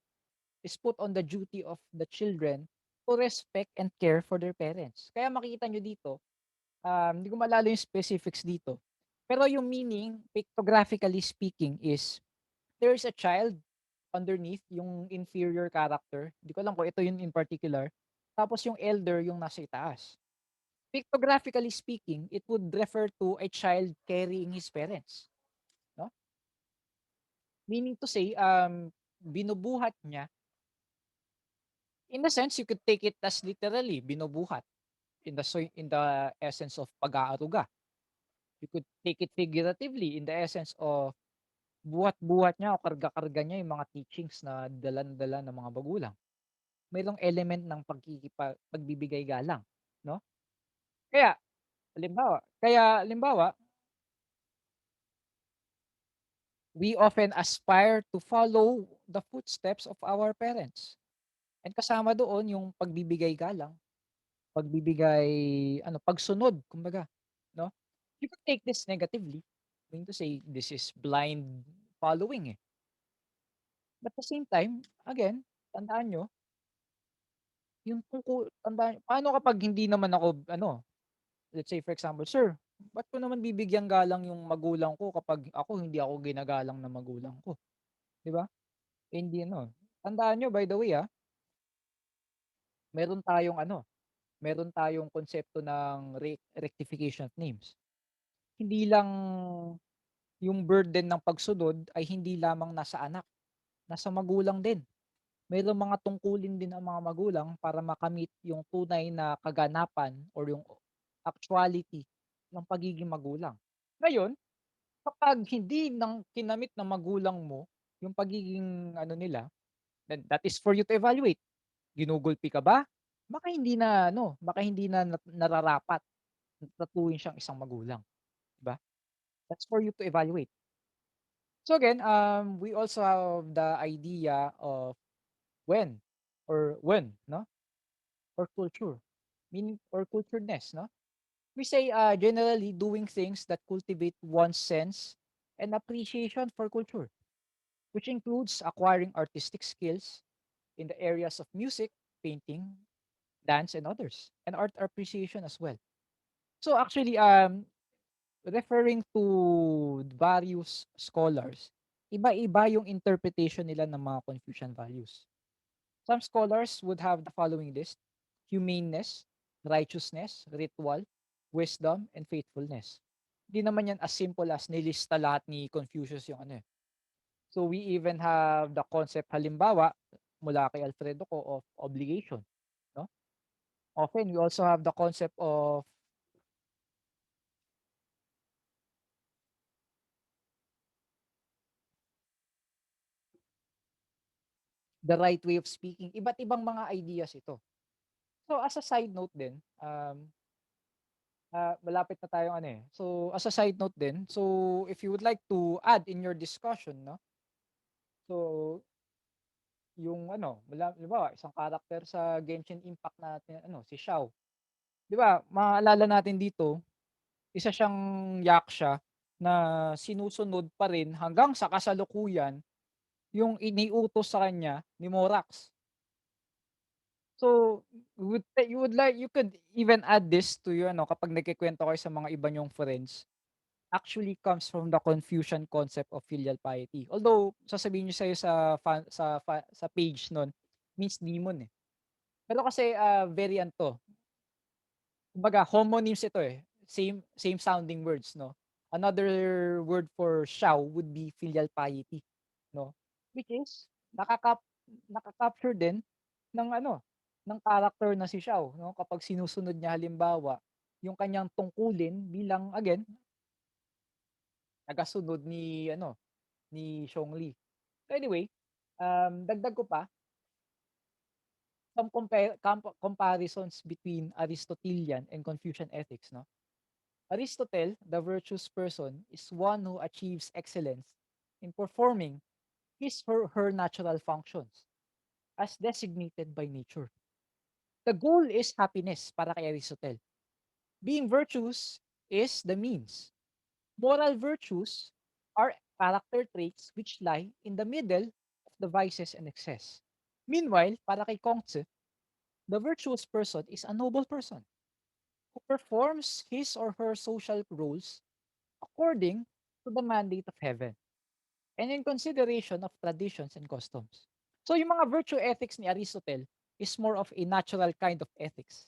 is put on the duty of the children to respect and care for their parents. Kaya makikita nyo dito, hindi ko maalala yung specifics dito. Pero yung meaning, pictographically speaking, is there is a child underneath yung inferior character. Hindi ko alam kung ito yun in particular. Tapos yung elder yung nasa itaas. Pictographically speaking, it would refer to a child carrying his parents. No? Meaning to say, binubuhat niya. In a sense, you could take it as literally, binubuhat. In the essence of pag-aaruga. You could take it figuratively in the essence of buhat-buhat niya o karga-karga niya yung mga teachings na dala-dala ng mga magulang. Mayroong element ng pagbibigay galang, 'no? Kaya halimbawa, we often aspire to follow the footsteps of our parents. And kasama doon yung pagbibigay galang, pagsunod kumbaga, 'no? You could take this negatively, meaning to say this is blind following, eh. But at the same time, again, tandaan niyo yung paano kapag hindi naman ako ano, let's say for example, "Sir, ba't ko naman bibigyang galang yung magulang ko kapag ako hindi ako ginagalang ng magulang ko?" 'Di ba? Eh, hindi ano, tandaan niyo by the way, meron tayong ano, meron tayong konsepto ng rectification of names. Hindi lang yung burden ng pagsunod ay hindi lamang nasa anak, nasa magulang din. Mayroong mga tungkulin din ang mga magulang para makamit yung tunay na kaganapan or yung actuality ng pagiging magulang. Ngayon, kapag hindi kinamit ng magulang mo yung pagiging ano nila, then that is for you to evaluate. Ginugulpi ka ba? Baka hindi na nararapat na turing siyang isang magulang, 'di ba? That's for you to evaluate. So again, we also have the idea of when when, no? Or culture, meaning or culturedness, no? We say generally doing things that cultivate one's sense and appreciation for culture, which includes acquiring artistic skills in the areas of music, painting, dance, and others, and art appreciation as well. So actually, referring to various scholars, iba-iba yung interpretation nila ng mga Confucian values. Some scholars would have the following list. humaneness, righteousness, ritual, wisdom, and faithfulness. Hindi naman yan as simple as nilista lahat ni Confucius yung ano eh. So we even have the concept halimbawa mula kay Alfredo ko of obligation, no? Often we also have the concept of the right way of speaking. Iba't ibang mga ideas ito. So as a side note din, malapit na tayong ano eh. So as a side note din, so if you would like to add in your discussion, no? So yung ano, halimbawa, isang character sa Genshin Impact natin, ano, si Xiao. 'Di ba, maaalala natin dito, isa siyang yaksha na sinusunod pa rin hanggang sa kasalukuyan yung iniutos sa kanya ni Morax. So, you could even add this to your ano, kapag nagkukuwento kayo sa mga iba niyong friends, actually comes from the Confucian concept of filial piety. Although sasabihin niyo sa'yo sa page nun, means demon, eh. Pero kasi, variant 'to. Kumbaga homonyms ito, eh, same same sounding words 'no. Another word for Xiao would be filial piety 'no, which is naka-capture din ng ano, ng character na si Xiao 'no, kapag sinusunod niya halimbawa yung kanyang tungkulin bilang again, tagasunod ni ano, ni Zhongli. So anyway, dagdag ko pa, some comparisons between Aristotelian and Confucian ethics 'no. Aristotle, the virtuous person, is one who achieves excellence in performing his or her natural functions as designated by nature. The goal is happiness para kay Aristotle. Being virtuous is the means. Moral virtues are character traits which lie in the middle of the vices and excess. Meanwhile, para kay Kongzi, the virtuous person is a noble person who performs his or her social roles according to the mandate of heaven and in consideration of traditions and customs. So yung mga virtue ethics ni Aristotle is more of a natural kind of ethics.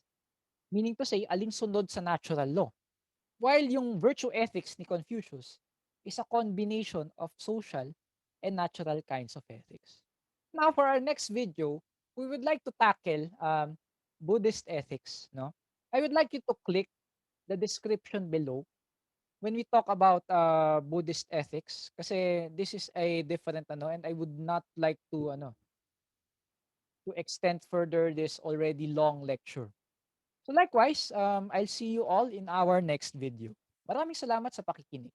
Meaning to say, alinsunod sa natural law. While yung virtue ethics ni Confucius is a combination of social and natural kinds of ethics. Now for our next video, we would like to tackle Buddhist ethics. No? I would like you to click the description below when we talk about Buddhist ethics, kasi this is a different ano, and I would not like to ano, to extend further this already long lecture. So likewise, I'll see you all in our next video. Maraming salamat sa pakikinig.